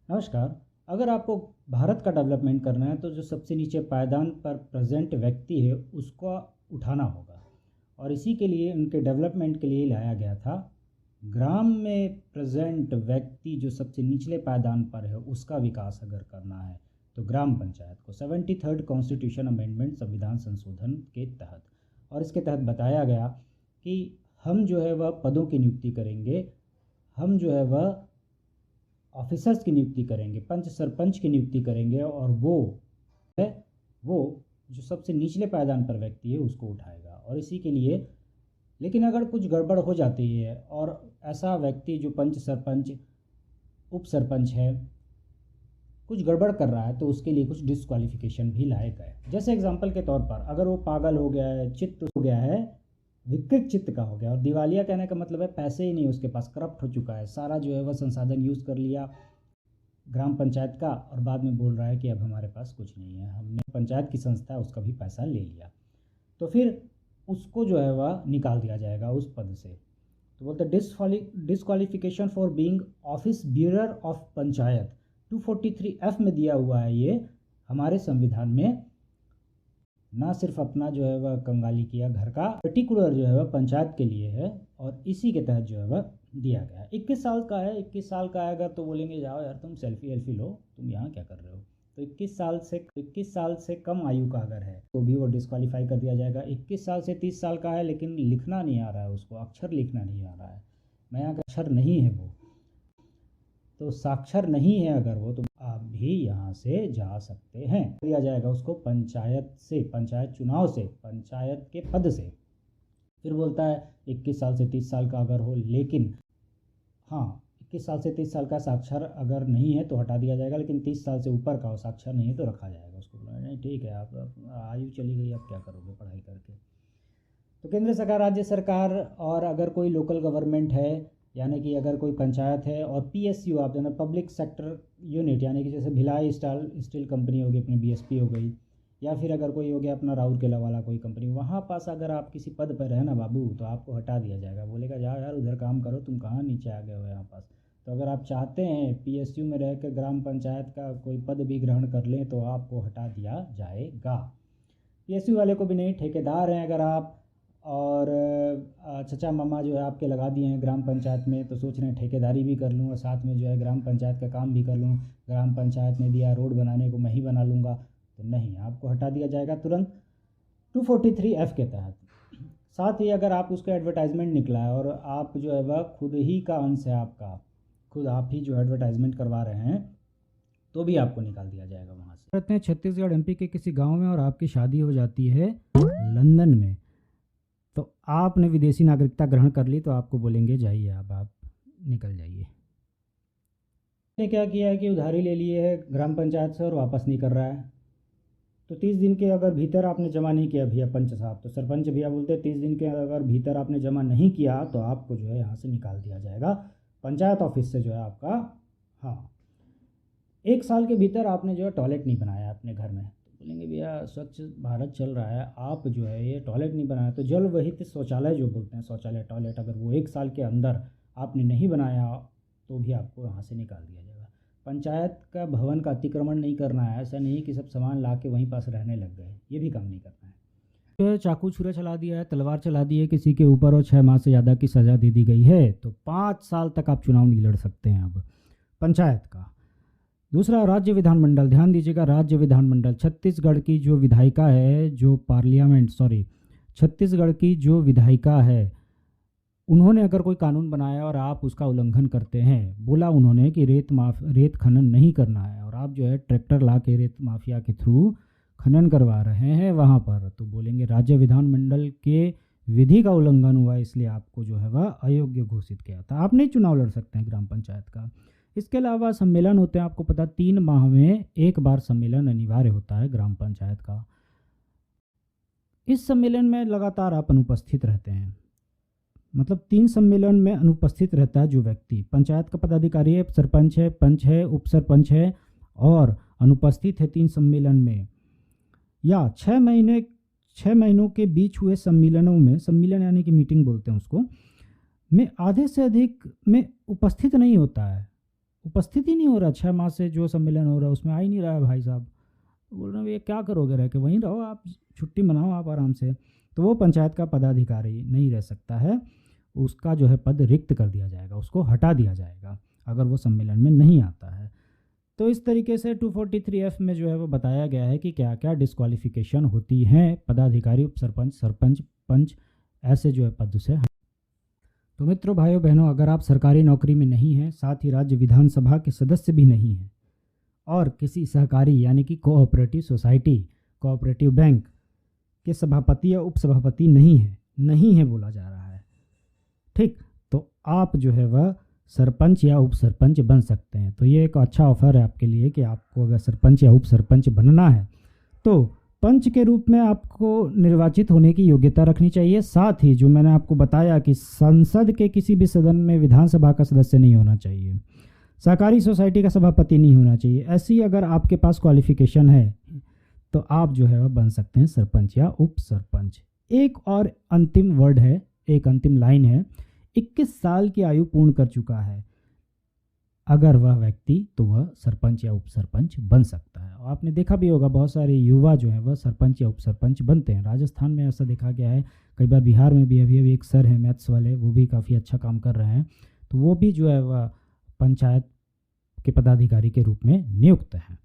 नमस्कार। अगर आपको भारत का डेवलपमेंट करना है तो जो सबसे नीचे पायदान पर प्रेजेंट व्यक्ति है उसको उठाना होगा और इसी के लिए उनके डेवलपमेंट के लिए लाया गया था। ग्राम में प्रेजेंट व्यक्ति जो सबसे निचले पायदान पर है उसका विकास अगर करना है तो ग्राम पंचायत को 73rd कॉन्स्टिट्यूशन अमेंडमेंट संविधान संशोधन के तहत, और इसके तहत बताया गया कि हम जो है वह पदों की नियुक्ति करेंगे, हम जो है वह ऑफिसर्स की नियुक्ति करेंगे, पंच सरपंच की नियुक्ति करेंगे और वो जो सबसे निचले पायदान पर व्यक्ति है उसको उठाएगा। और इसी के लिए, लेकिन अगर कुछ गड़बड़ हो जाती है और ऐसा व्यक्ति जो पंच सरपंच उप सरपंच है कुछ गड़बड़ कर रहा है तो उसके लिए कुछ डिस्क्वालिफिकेशन भी लाए गए। जैसे एग्जांपल के तौर पर अगर वो पागल हो गया है, चित्त हो गया है, विकृत चित्त का हो गया, और दिवालिया कहने का मतलब है पैसे ही नहीं उसके पास, करप्ट हो चुका है, सारा जो है वह संसाधन यूज़ कर लिया ग्राम पंचायत का और बाद में बोल रहा है कि अब हमारे पास कुछ नहीं है, हमने पंचायत की संस्था है उसका भी पैसा ले लिया, तो फिर उसको जो है वह निकाल दिया जाएगा उस पद से। तो बोलते disqualification for being office bearer of panchayat 243F में दिया हुआ है। ये हमारे संविधान में ना सिर्फ अपना जो है वह कंगाली किया घर का, पर्टिकुलर जो है वह पंचायत के लिए है और इसी के तहत जो है वह दिया गया है। 21 साल का है, 21 साल का है अगर तो बोलेंगे जाओ यार तुम सेल्फी लो, तुम यहाँ क्या कर रहे हो। तो 21 साल से कम आयु का अगर है तो भी वो डिस्क्वालीफाई कर दिया जाएगा। 21 साल से 30 साल का है लेकिन लिखना नहीं आ रहा है, उसको अक्षर लिखना नहीं आ रहा है, मैं यहाँ का अक्षर नहीं है वो, तो साक्षर नहीं है अगर वो, तो आप भी यहाँ से जा सकते हैं। दिया जाएगा उसको पंचायत से, पंचायत चुनाव से, पंचायत के पद से। फिर बोलता है 21 साल से 30 साल का अगर हो, लेकिन हाँ 21 साल से 30 साल का साक्षर अगर नहीं है तो हटा दिया जाएगा, लेकिन 30 साल से ऊपर का हो, साक्षर नहीं है तो रखा जाएगा उसको। नहीं ठीक है, आप आयु चली गई, आप क्या करोगे पढ़ाई करके। तो केंद्र सरकार, राज्य सरकार और अगर कोई लोकल गवर्नमेंट है, यानी कि अगर कोई पंचायत है और पीएसयू आप जाना पब्लिक सेक्टर यूनिट, यानी कि जैसे भिलाई स्टील कंपनी होगी अपनी बीएसपी हो गई, या फिर अगर कोई हो गया अपना राउरकेला वाला कोई कंपनी, वहाँ पास अगर आप किसी पद पर है ना बाबू तो आपको हटा दिया जाएगा। बोलेगा जाओ यार उधर काम करो, तुम कहाँ नीचे आ गए हो यहाँ पास। तो अगर आप चाहते हैं पीएसयू में रह कर ग्राम पंचायत का कोई पद भी ग्रहण कर लें तो आपको हटा दिया जाएगा। पीएसयू वाले को भी नहीं, ठेकेदार हैं अगर आप और चचा मामा जो है आपके लगा दिए हैं ग्राम पंचायत में, तो सोच रहे हैं ठेकेदारी भी कर लूँ और साथ में जो है ग्राम पंचायत का काम भी कर लूँ, ग्राम पंचायत ने दिया रोड बनाने को मैं ही बना लूँगा, तो नहीं, आपको हटा दिया जाएगा तुरंत 243F के तहत। साथ ही अगर आप उसका एडवर्टाइजमेंट निकला है और आप जो है वह खुद ही का अंश है आपका, खुद आप ही जो एडवर्टाइजमेंट करवा रहे हैं तो भी आपको निकाल दिया जाएगा वहाँ से। रहते हैं छत्तीसगढ़ एमपी के किसी गाँव में और आपकी शादी हो जाती है लंदन में, तो आपने विदेशी नागरिकता ग्रहण कर ली तो आपको बोलेंगे जाइए अब आप निकल जाइए। ने क्या किया है कि उधारी ले लिए है ग्राम पंचायत से और वापस नहीं कर रहा है, तो 30 दिन के अगर भीतर आपने जमा नहीं किया भैया पंच साहब, तो सरपंच भैया बोलते हैं 30 दिन के अगर भीतर आपने जमा नहीं किया तो आपको जो है यहाँ से निकाल दिया जाएगा पंचायत ऑफिस से जो है आपका। हाँ, 1 साल के भीतर आपने जो है टॉयलेट नहीं बनाया अपने घर में, बोलेंगे भैया स्वच्छ भारत चल रहा है, आप जो है ये टॉयलेट नहीं बनाया, तो जल वहित शौचालय जो बोलते हैं, शौचालय टॉयलेट, अगर वो 1 साल के अंदर आपने नहीं बनाया तो भी आपको यहाँ से निकाल दिया जाएगा। पंचायत का भवन का अतिक्रमण नहीं करना है, ऐसा नहीं कि सब सामान ला के वहीं पास रहने लग गए, ये भी काम नहीं करना है। तो चाकू छुरा चला दिया है, तलवार चला दी है किसी के ऊपर और 6 माह से ज़्यादा की सज़ा दे दी गई है तो 5 साल तक आप चुनाव नहीं लड़ सकते हैं अब पंचायत का। दूसरा, राज्य विधानमंडल, ध्यान दीजिएगा, राज्य विधानमंडल छत्तीसगढ़ की जो विधायिका है, जो छत्तीसगढ़ की जो विधायिका है, उन्होंने अगर कोई कानून बनाया और आप उसका उल्लंघन करते हैं, बोला उन्होंने कि रेत खनन नहीं करना है और आप जो है ट्रैक्टर ला के रेत माफिया के थ्रू खनन करवा रहे हैं वहाँ पर, तो बोलेंगे राज्य विधानमंडल के विधि का उल्लंघन हुआ, इसलिए आपको जो है वह अयोग्य घोषित किया था, आप नहीं चुनाव लड़ सकते हैं ग्राम पंचायत का। इसके अलावा सम्मेलन होते हैं, आपको पता 3 माह में 1 बार सम्मेलन अनिवार्य होता है ग्राम पंचायत का। इस सम्मेलन में लगातार आप अनुपस्थित रहते हैं, मतलब 3 सम्मेलन में अनुपस्थित रहता है जो व्यक्ति पंचायत का पदाधिकारी है, सरपंच है, पंच है, उप सरपंच है और अनुपस्थित है 3 सम्मेलन में, या 6 महीनों के बीच हुए सम्मेलनों में, सम्मेलन यानी कि मीटिंग बोलते हैं उसको, में आधे से अधिक में उपस्थित नहीं होता है, उपस्थित ही नहीं हो रहा, 6 माह से जो सम्मेलन हो रहा है उसमें आ ही नहीं रहा है भाई साहब। तो बोल रहे हैं भैया क्या करोगे रह के, वहीं रहो आप, छुट्टी मनाओ आप आराम से। तो वो पंचायत का पदाधिकारी नहीं रह सकता है, उसका जो है पद रिक्त कर दिया जाएगा, उसको हटा दिया जाएगा अगर वो सम्मेलन में नहीं आता है। तो इस तरीके से 243F में जो है वो बताया गया है कि क्या क्या डिस्क्वालिफिकेशन होती हैं पदाधिकारी, उप सरपंच, सरपंच, पंच ऐसे जो है पद से। तो मित्रों, भाइयों बहनों, अगर आप सरकारी नौकरी में नहीं हैं, साथ ही राज्य विधानसभा के सदस्य भी नहीं हैं और किसी सहकारी यानी कि कोऑपरेटिव सोसाइटी, कोऑपरेटिव बैंक के सभापति या उपसभापति नहीं है बोला जा रहा है, ठीक, तो आप जो है वह सरपंच या उप सरपंच बन सकते हैं। तो ये एक अच्छा ऑफर है आपके लिए कि आपको अगर सरपंच या उप सरपंच बनना है तो पंच के रूप में आपको निर्वाचित होने की योग्यता रखनी चाहिए। साथ ही जो मैंने आपको बताया कि संसद के किसी भी सदन में विधानसभा का सदस्य नहीं होना चाहिए, सहकारी सोसाइटी का सभापति नहीं होना चाहिए। ऐसी अगर आपके पास क्वालिफिकेशन है तो आप जो है वह बन सकते हैं सरपंच या उप सरपंच। एक और अंतिम वर्ड है, एक अंतिम लाइन है, 21 साल की आयु पूर्ण कर चुका है अगर वह व्यक्ति, तो वह सरपंच या उप सरपंच बन सकता है। और आपने देखा भी होगा बहुत सारे युवा जो है वह सरपंच या उप सरपंच बनते हैं। राजस्थान में ऐसा देखा गया है, कई बार बिहार में भी अभी एक सर हैं मैथ्स वाले, वो भी काफ़ी अच्छा काम कर रहे हैं, तो वो भी जो है वह पंचायत के पदाधिकारी के रूप में नियुक्त हैं।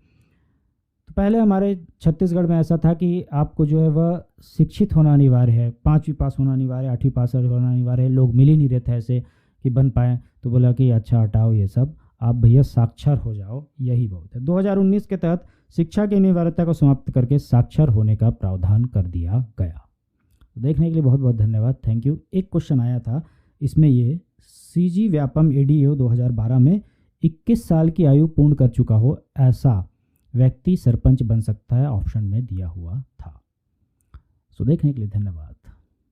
तो पहले हमारे छत्तीसगढ़ में ऐसा था कि आपको जो है वह शिक्षित होना अनिवार्य है, 5वीं पास होना अनिवार्य है, 8वीं पास होना अनिवार्य है, लोग मिल ही नहीं रहे थे ऐसे कि बन पाए, तो बोला कि अच्छा हटाओ ये सब, आप भैया साक्षर हो जाओ, यही बहुत है। 2019 के तहत शिक्षा की अनिवार्यता को समाप्त करके साक्षर होने का प्रावधान कर दिया गया। तो देखने के लिए बहुत बहुत धन्यवाद, थैंक यू। एक क्वेश्चन आया था इसमें, ये CG व्यापम ADO 2012 में 21 साल की आयु पूर्ण कर चुका हो ऐसा व्यक्ति सरपंच बन सकता है, ऑप्शन में दिया हुआ था। सो देखने के लिए धन्यवाद।